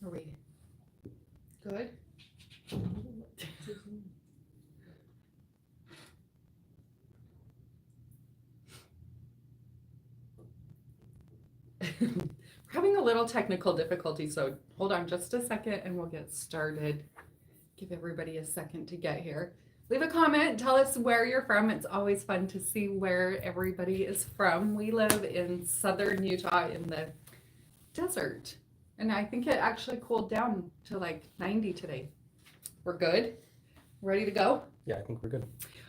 Are we good? We're having a little technical difficulty, so hold on just a second and we'll get started. Give everybody a second to get here. Leave a comment, tell us where you're from. It's always fun to see where everybody is from. We live in southern Utah in the desert, and I think it actually cooled down to like 90 today. We're good? Ready to go? Yeah, I think we're good.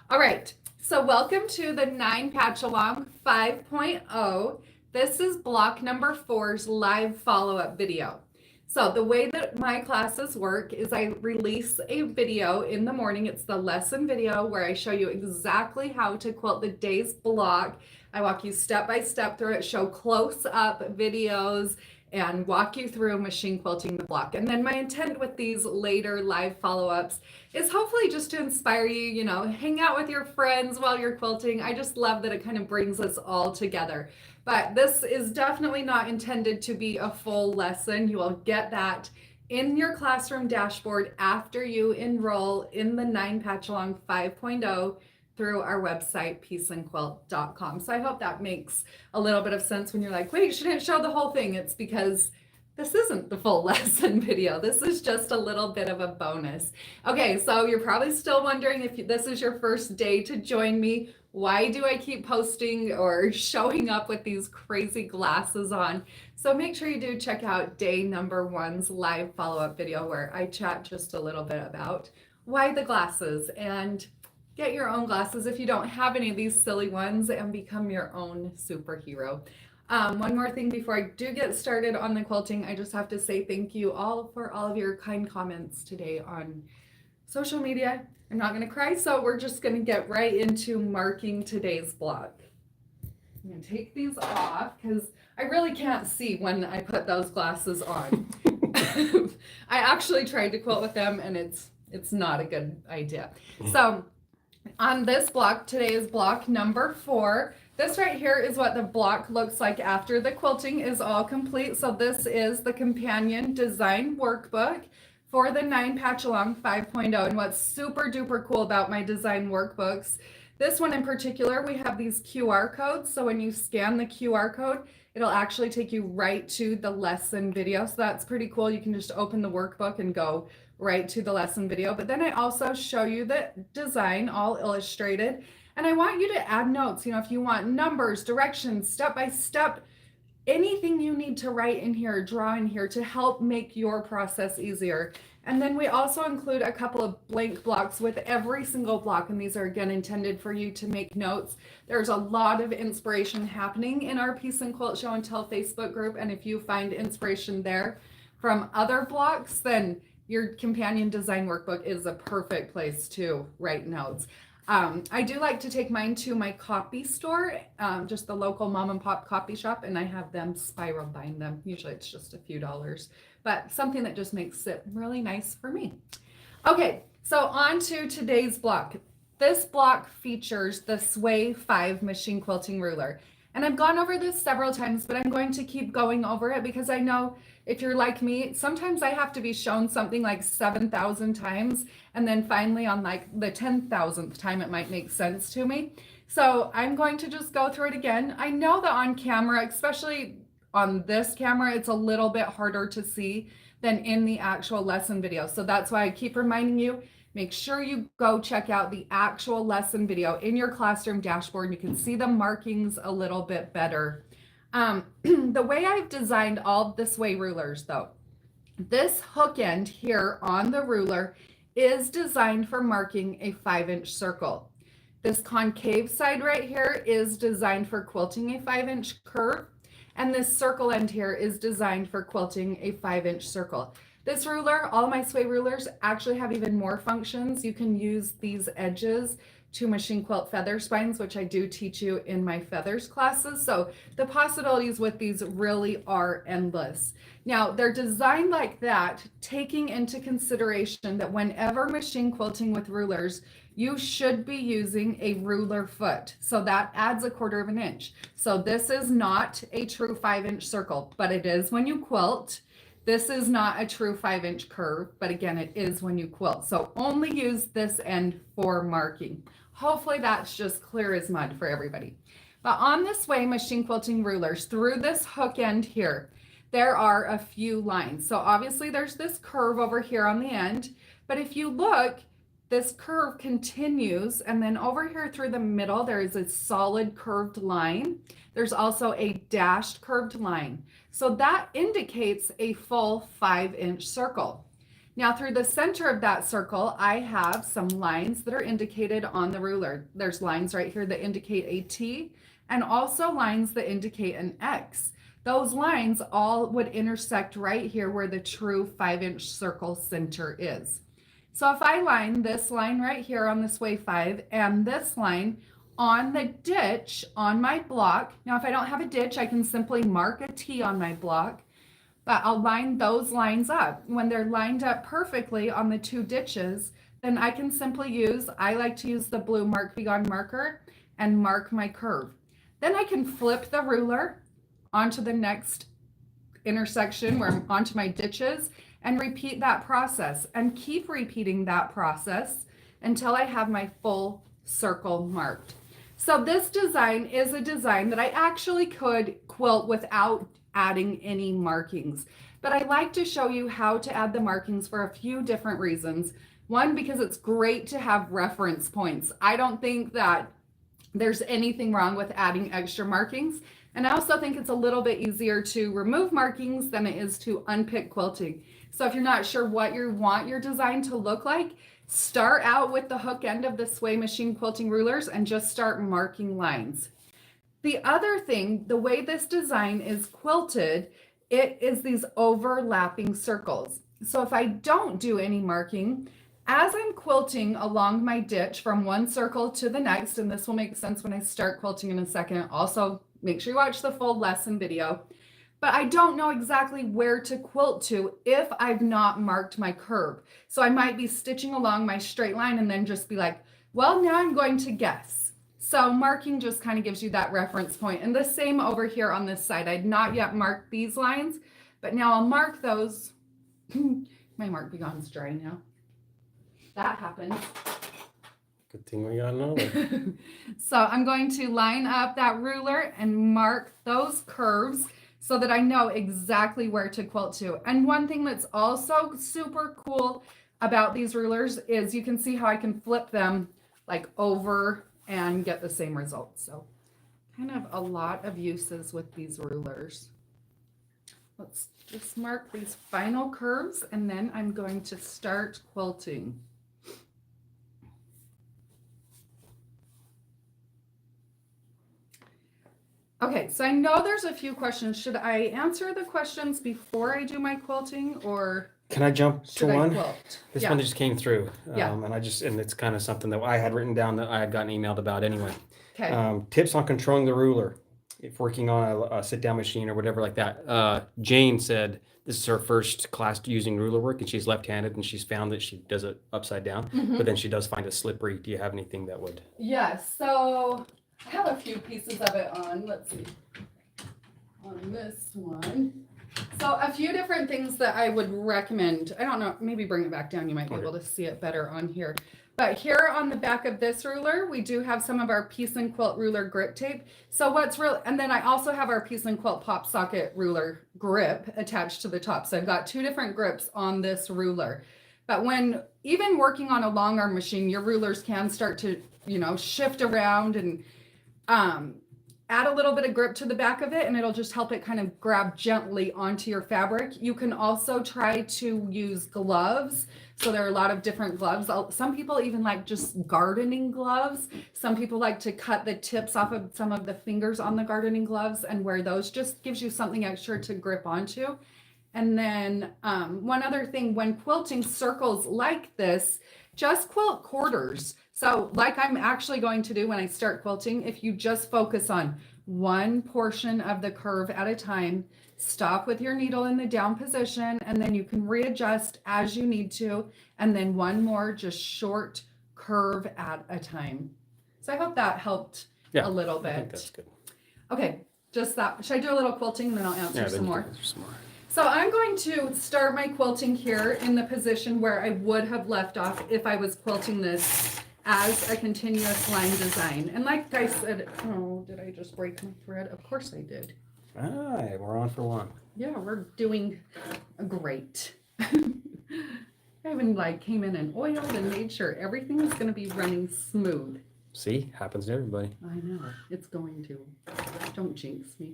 All right, so welcome to the Patchalong 5.0. This is block number 4's live follow-up video. So the way that my classes work is I release a video in the morning. It's the lesson video where I show you exactly how to quilt the day's block. I walk you step by step through it, show close-up videos, and walk you through machine quilting the block. And then my intent with these later live follow-ups is hopefully just to inspire you, you know, hang out with your friends while you're quilting. I just love that it kind of brings us all together. But this is definitely not intended to be a full lesson. You will get that in your classroom dashboard after you enroll in the Patchalong 5.0 through our website, peaceandquilt.com. So I hope that makes a little bit of sense when you're like, wait, she didn't show the whole thing. It's because this isn't the full lesson video. This is just a little bit of a bonus. Okay, so you're probably still wondering if this is your first day to join me. Why do I keep posting or showing up with these crazy glasses on? So make sure you do check out day number 1's live follow-up video where I chat just a little bit about why the glasses, and get your own glasses if you don't have any of these silly ones and become your own superhero. One more thing before I do get started on the quilting, I just have to say thank you all for all of your kind comments today on social media. I'm not going to cry, so we're just going to get right into marking today's block. I'm going to take these off because I really can't see when I put those glasses on. I actually tried to quilt with them, and it's not a good idea. So on this block, today is block number 4. This right here is what the block looks like after the quilting is all complete. So this is the companion design workbook for the Patchalong 5.0. And what's super duper cool about my design workbooks, this one in particular, we have these QR codes. So when you scan the QR code, it'll actually take you right to the lesson video. So that's pretty cool. You can just open the workbook and go right to the lesson video. But then I also show you the design all illustrated. And I want you to add notes, you know, if you want numbers, directions, step by step, anything you need to write in here, draw in here to help make your process easier. And then we also include a couple of blank blocks with every single block. And these are again intended for you to make notes. There's a lot of inspiration happening in our Peace and Quilt Show and Tell Facebook group. And if you find inspiration there from other blocks, then your companion design workbook is a perfect place to write notes. I do like to take mine to my copy store, just the local mom and pop copy shop, and I have them spiral bind them. Usually it's just a few dollars, but something that just makes it really nice for me. Okay, so on to today's block. This block features the Sway 5 machine quilting ruler. And I've gone over this several times, but I'm going to keep going over it because I know if you're like me, sometimes I have to be shown something like 7,000 times. And then finally on like the 10,000th time, it might make sense to me. So I'm going to just go through it again. I know that on camera, especially on this camera, it's a little bit harder to see than in the actual lesson video. So that's why I keep reminding you, make sure you go check out the actual lesson video in your classroom dashboard. And you can see the markings a little bit better. The way I've designed all the Sway rulers though, this hook end here on the ruler is designed for marking a 5-inch circle. This concave side right here is designed for quilting a 5-inch curve. And this circle end here is designed for quilting a 5-inch circle. This ruler, all my Sway rulers actually have even more functions. You can use these edges to machine quilt feather spines, which I do teach you in my feathers classes. So the possibilities with these really are endless. Now they're designed like that, taking into consideration that whenever machine quilting with rulers, you should be using a ruler foot. So that adds 1/4 of an inch. So this is not a true 5-inch circle, but it is when you quilt. This is not a true 5-inch curve, but again, it is when you quilt. So only use this end for marking. Hopefully that's just clear as mud for everybody. But on the Sway machine quilting rulers, through this hook end here, there are a few lines. So obviously there's this curve over here on the end, but if you look, this curve continues, and then over here through the middle, there is a solid curved line. There's also a dashed curved line. So that indicates a full 5-inch circle. Now through the center of that circle, I have some lines that are indicated on the ruler. There's lines right here that indicate a T, and also lines that indicate an X. Those lines all would intersect right here where the true 5-inch circle center is. So if I line this line right here on the Sway 5 and this line on the ditch on my block, now if I don't have a ditch, I can simply mark a T on my block, but I'll line those lines up. When they're lined up perfectly on the two ditches, then I can simply use, I like to use the blue Mark Be Gone marker and mark my curve. Then I can flip the ruler onto the next intersection where onto my ditches and repeat that process and keep repeating that process until I have my full circle marked. So this design is a design that I actually could quilt without adding any markings, but I like to show you how to add the markings for a few different reasons. One, because it's great to have reference points. I don't think that there's anything wrong with adding extra markings. And I also think it's a little bit easier to remove markings than it is to unpick quilting. So if you're not sure what you want your design to look like, start out with the hook end of the Sway machine quilting rulers and just start marking lines. The other thing, the way this design is quilted, it is these overlapping circles. So if I don't do any marking, as I'm quilting along my ditch from one circle to the next, and this will make sense when I start quilting in a second, also make sure you watch the full lesson video, but I don't know exactly where to quilt to if I've not marked my curve. So I might be stitching along my straight line and then just be like, well, now I'm going to guess. So marking just kind of gives you that reference point. And the same over here on this side. I'd not yet marked these lines, but now I'll mark those. My Mark Be Gone's dry now. That happened. Good thing we got another. So I'm going to line up that ruler and mark those curves so that I know exactly where to quilt to. And one thing that's also super cool about these rulers is you can see how I can flip them like over and get the same result. So kind of a lot of uses with these rulers. Let's just mark these final curves and then I'm going to start quilting. Okay, so I know there's a few questions. Should I answer the questions before I do my quilting, or Can I jump to should I one? quilt? This Yeah. one just came through. Yeah. And it's kind of something that I had written down that I had gotten emailed about anyway. Okay. Tips on controlling the ruler if working on a sit-down machine or whatever like that. Jane said this is her first class using ruler work, and she's left-handed, and she's found that she does it upside down, but then she does find it slippery. Do you have anything that would? Yes, so I have a few pieces of it on, let's see, on this one. So a few different things that I would recommend. I don't know, maybe bring it back down. You might be able to see it better on here. But here on the back of this ruler, we do have some of our Piece and Quilt ruler grip tape. So what's real, and then I also have our Piece and Quilt pop socket ruler grip attached to the top. So I've got two different grips on this ruler. But when even working on a long arm machine, your rulers can start to, shift around and add a little bit of grip to the back of it, and it'll just help it kind of grab gently onto your fabric. You can also try to use gloves. So there are a lot of different gloves. Some people even like just gardening gloves. Some people like to cut the tips off of some of the fingers on the gardening gloves and wear those. Just gives you something extra to grip onto. And then one other thing, when quilting circles like this, just quilt quarters. So like I'm actually going to do when I start quilting, if you just focus on one portion of the curve at a time, stop with your needle in the down position, and then you can readjust as you need to, and then one more just short curve at a time. So I hope that helped a little bit. I think that's good. Okay, just that. Should I do a little quilting and then I'll answer some more? So I'm going to start my quilting here in the position where I would have left off if I was quilting this as a continuous line design. And like I said, oh, did I just break my thread? Of course I did. Ah, we're on for one. Yeah, we're doing great. I even came in and oiled and made sure everything was going to be running smooth. See, happens to everybody. I know, it's going to. Don't jinx me.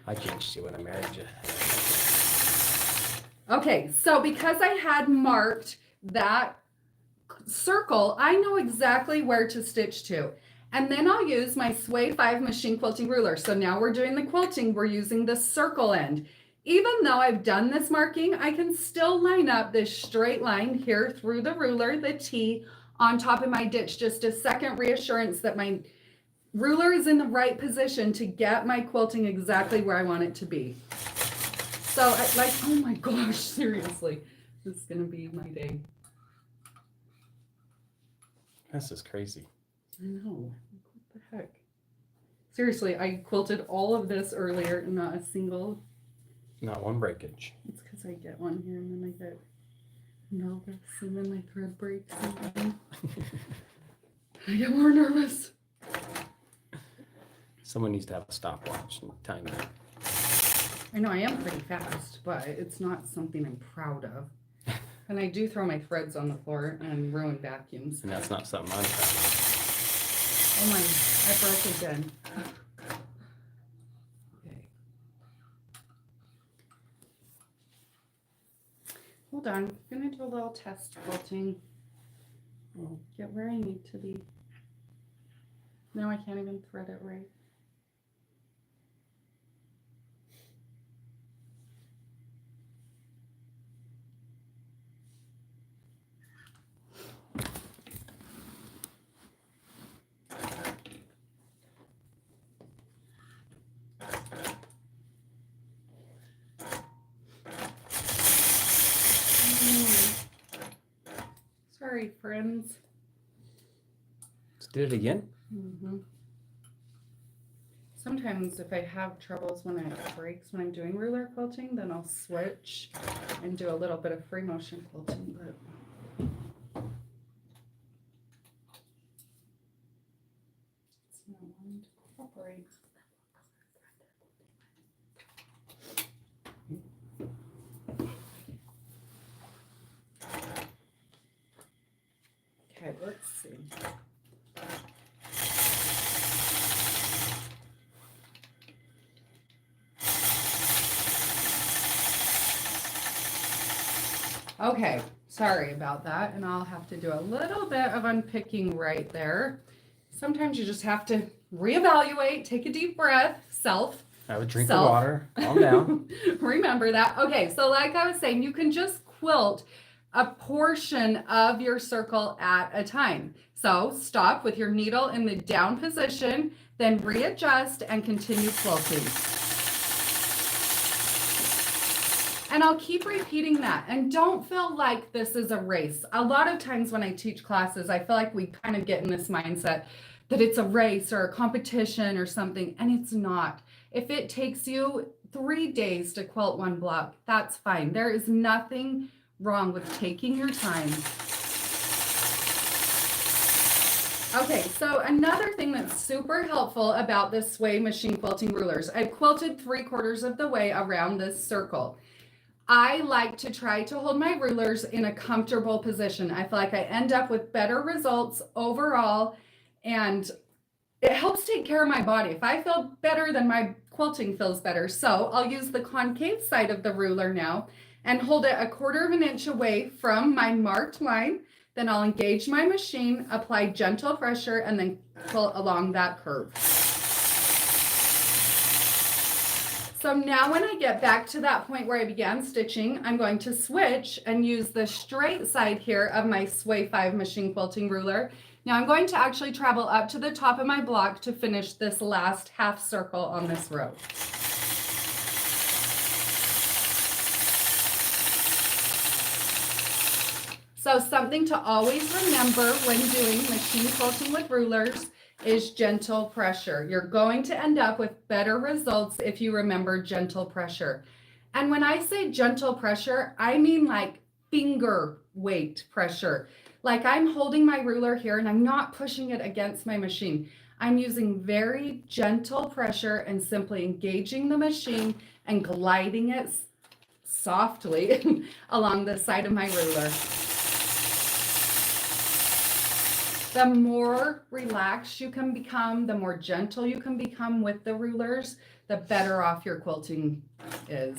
I jinxed you when I married you. Okay, so because I had marked that circle, I know exactly where to stitch to. And then I'll use my Sway 5 machine quilting ruler. So now we're doing the quilting, we're using the circle end. Even though I've done this marking, I can still line up this straight line here through the ruler, the T, on top of my ditch. Just a second reassurance that my ruler is in the right position to get my quilting exactly where I want it to be. So oh my gosh, seriously, this is gonna be my day. This is crazy. I know, what the heck? Seriously, I quilted all of this earlier and not a single. Not one breakage. It's because I get one here and then I get nervous and then my thread breaks and then I get more nervous. Someone needs to have a stopwatch and time it. I know I am pretty fast, but it's not something I'm proud of. And I do throw my threads on the floor and ruin vacuums. And that's not something I'm proud of. Oh my, I broke again. Okay. Hold on, I'm gonna do a little test quilting. I'll get where I need to be. No, I can't even thread it right. Sorry, friends. Let's do it again. Sometimes if I have troubles when it breaks when I'm doing ruler quilting, then I'll switch and do a little bit of free motion quilting, but it's not wanting to cooperate. Okay, let's see. Okay, sorry about that, and I'll have to do a little bit of unpicking right there. Sometimes you just have to reevaluate, take a deep breath, Have a drink of water, calm down. Remember that. Okay, so like I was saying, you can just quilt a portion of your circle at a time. So stop with your needle in the down position, then readjust and continue quilting. And I'll keep repeating that. And don't feel like this is a race. A lot of times when I teach classes, I feel like we kind of get in this mindset that it's a race or a competition or something, and it's not. If it takes you 3 days to quilt one block, that's fine. There is nothing wrong with taking your time. Okay, so another thing that's super helpful about this Sway machine quilting rulers, I've quilted 3/4 of the way around this circle. I like to try to hold my rulers in a comfortable position. I feel like I end up with better results overall, and it helps take care of my body. If I feel better, then my quilting feels better. So I'll use the concave side of the ruler now and hold it 1/4 inch away from my marked line. Then I'll engage my machine, apply gentle pressure, and then quilt along that curve. So now when I get back to that point where I began stitching, I'm going to switch and use the straight side here of my Sway 5 machine quilting ruler. Now I'm going to actually travel up to the top of my block to finish this last half circle on this row. So something to always remember when doing machine quilting with rulers is gentle pressure. You're going to end up with better results if you remember gentle pressure. And when I say gentle pressure, I mean like finger weight pressure. Like I'm holding my ruler here and I'm not pushing it against my machine. I'm using very gentle pressure and simply engaging the machine and gliding it softly along the side of my ruler. The more relaxed you can become, the more gentle you can become with the rulers, the better off your quilting is.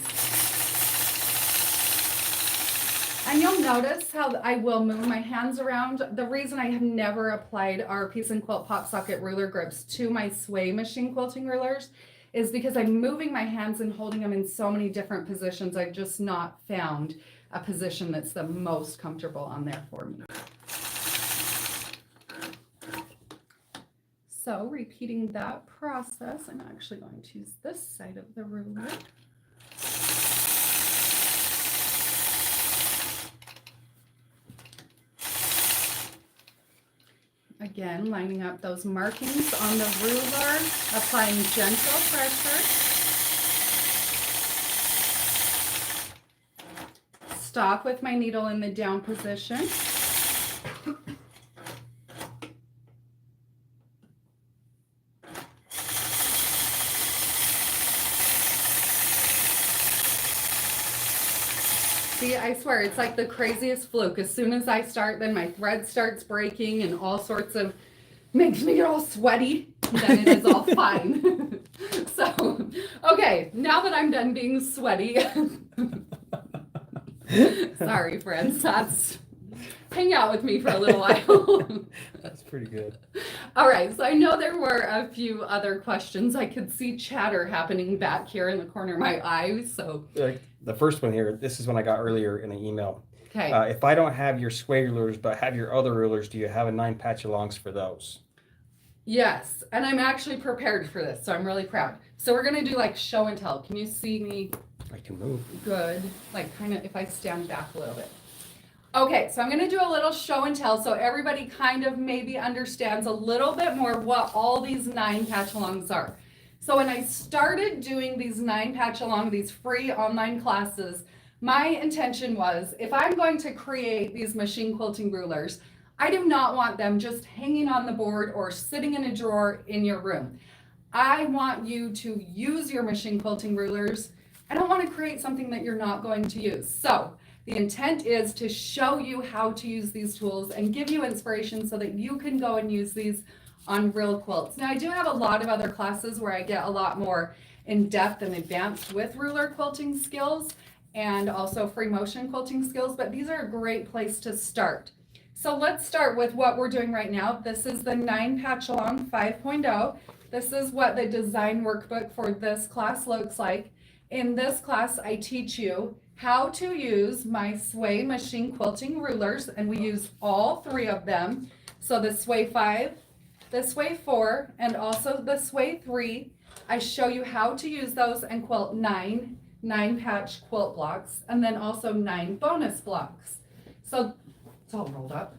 And you'll notice how I will move my hands around. The reason I have never applied our Piece and Quilt pop socket ruler grips to my sway machine quilting rulers is because I'm moving my hands and holding them in so many different positions. I've just not found a position that's the most comfortable on there for me. So repeating that process, I'm actually going to use this side of the ruler. Again, lining up those markings on the ruler, applying gentle pressure. Stop with my needle in the down position. See, I swear, it's like the craziest fluke. As soon as I start, then my thread starts breaking and all sorts of, makes me get all sweaty. Then it is all fine. So, okay, now that I'm done being sweaty, sorry friends, hang out with me for a little while. That's pretty good. All right, so I know there were a few other questions. I could see chatter happening back here in the corner of my eyes, so. The first one here, this is one I got earlier in the email. Okay. If I don't have your sway rulers, but have your other rulers, do you have a 9 Patchalongs for those? Yes, and I'm actually prepared for this, so I'm really proud. So we're gonna do like show and tell. Can you see me? I can move. Good, like kind of if I stand back a little bit. Okay, so I'm gonna do a little show and tell so everybody kind of maybe understands a little bit more what all these 9 Patchalongs are. So when I started doing these 9 Patchalong, these free online classes, my intention was if I'm going to create these machine quilting rulers, I do not want them just hanging on the board or sitting in a drawer in your room. I want you to use your machine quilting rulers. I don't want to create something that you're not going to use. So the intent is to show you how to use these tools and give you inspiration so that you can go and use these on real quilts. Now I do have a lot of other classes where I get a lot more in depth and advanced with ruler quilting skills and also free motion quilting skills, but these are a great place to start. So let's start with what we're doing right now. This is the 9 Patchalong 5.0. This is what the design workbook for this class looks like. In this class, I teach you how to use my sway machine quilting rulers, and we use all 3 of them. So the sway 5, the sway 4, and also the sway 3. I show you how to use those and quilt 9 patch quilt blocks, and then also 9 bonus blocks. So it's all rolled up.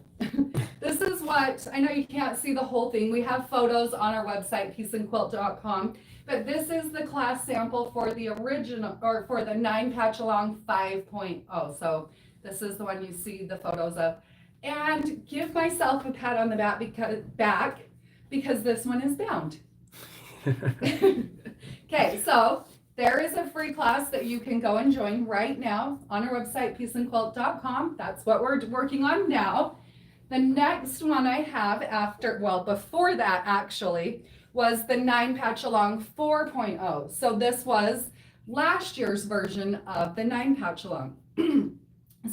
This is what, I know you can't see the whole thing. We have photos on our website, pieceandquilt.com, but this is the class sample for the original, or for the 9 Patchalong 5.0. So this is the one you see the photos of. And give myself a pat on the back because this one is bound. Okay, so there is a free class that you can go and join right now on our website, pieceandquilt.com. That's what we're working on now. The next one I have before that actually, was the 9 Patchalong 4.0. So this was last year's version of the 9 Patchalong.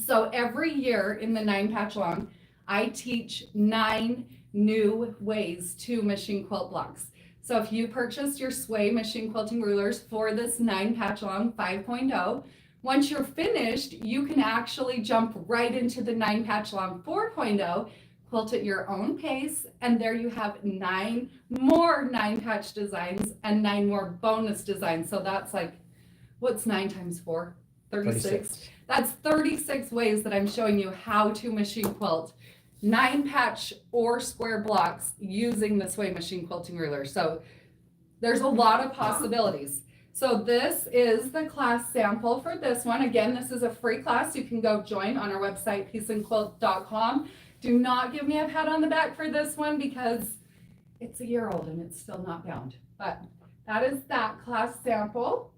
So every year in the 9 Patchalong, I teach 9 new ways to machine quilt blocks. So if you purchased your sway machine quilting rulers for this 9 Patchalong 5.0, once you're finished, you can actually jump right into the 9 Patchalong 4.0, quilt at your own pace, and there you have 9 more 9 patch designs and 9 more bonus designs. So that's like, what's 9 times 4? 36. That's 36 ways that I'm showing you how to machine quilt 9 patch or square blocks using the sway machine quilting ruler. So there's a lot of possibilities. So this is the class sample for this one. Again, this is a free class. You can go join on our website, pieceandquilt.com. Do not give me a pat on the back for this one because it's a year old and it's still not bound. But that is that class sample.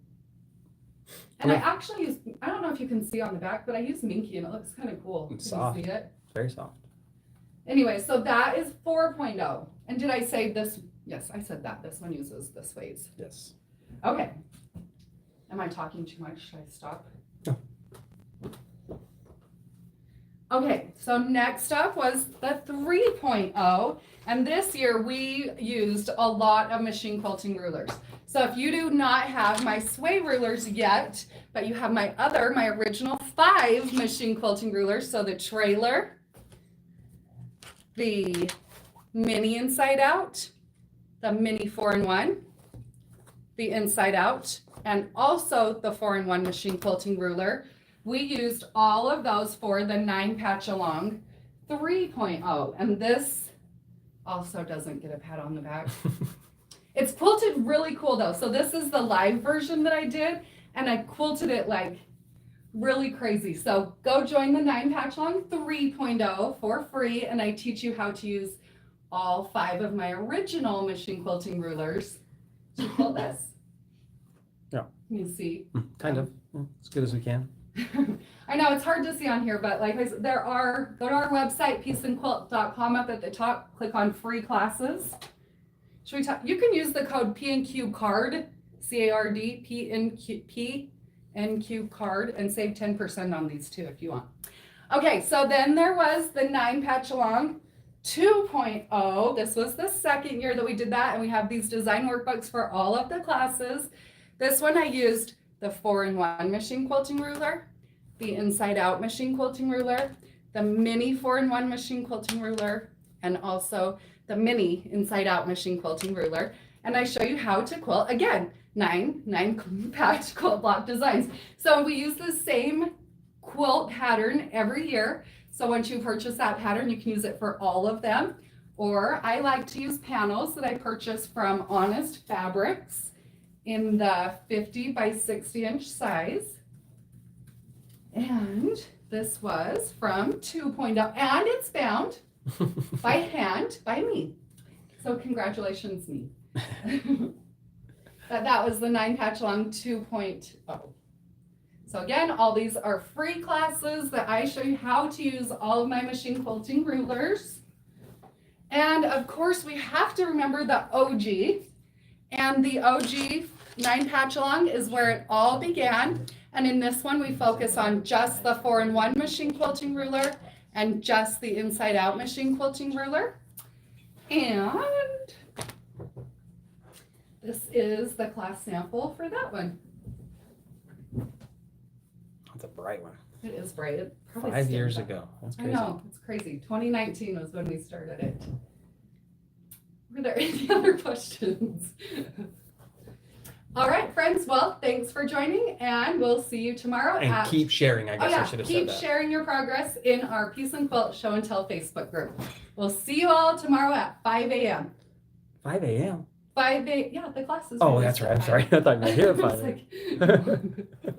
And I actually use, I don't know if you can see on the back, but I use Minky and it looks kind of cool. It's Can soft. you see it? Very soft. Anyway, so that is 4.0. And did I say this? Yes, I said that. This one uses the sways. Yes. Okay. Am I talking too much? Should I stop? No. Okay, so next up was the 3.0. And this year we used a lot of machine quilting rulers. So if you do not have my sway rulers yet, but you have my original 5 machine quilting rulers, so the trailer, the mini inside out, the mini 4-in-1, the inside out, and also the 4-in-1 machine quilting ruler. We used all of those for the 9 Patchalong 3.0. And this also doesn't get a pat on the back. It's quilted really cool though. So this is the live version that I did, and I quilted it like really crazy. So go join the 9 Patchalong 3.0 for free, and I teach you how to use all 5 of my original machine quilting rulers to quilt this. Yeah. You see? Kind of. As good as we can. I know it's hard to see on here, but like I said, go to our website, pieceandquilt.com. Up at the top, click on free classes. Should we talk? You can use the code PNQ card, CARD, PNQ card, and save 10% on these too if you want. Okay, so then there was the 9 Patchalong 2.0. This was the second year that we did that, and we have these design workbooks for all of the classes. This one I used the 4-in-1 machine quilting ruler, the inside out machine quilting ruler, the mini 4-in-1 machine quilting ruler, and also the mini inside out machine quilting ruler. And I show you how to quilt, again, 9 patch quilt block designs. So we use the same quilt pattern every year. So once you purchase that pattern, you can use it for all of them. Or I like to use panels that I purchase from Honest Fabrics in the 50 by 60 inch size. And this was from 2.0, and it's bound by hand by me. So congratulations, me. That was the 9 Patchalong 2.0. So again, all these are free classes that I show you how to use all of my machine quilting rulers. And of course, we have to remember the OG. And the OG 9 Patchalong is where it all began. And in this one, we focus on just the 4-in-1 machine quilting ruler and just the inside out machine quilting ruler. And this is the class sample for that one. That's a bright one. It is bright. It probably 5 years stands out. ago. That's I crazy. know, it's crazy. 2019 was when we started it. Were there any other questions? All right, friends. Well, thanks for joining, and we'll see you tomorrow. And keep sharing. I guess I should have said keep that. sharing your progress in our Piece and Quilt Show and Tell Facebook group. We'll see you all tomorrow at 5 a.m. 5 a.m. 5 a.m. Yeah, the class is. Oh, that's right. I'm sorry. I thought you were here at 5 It's like-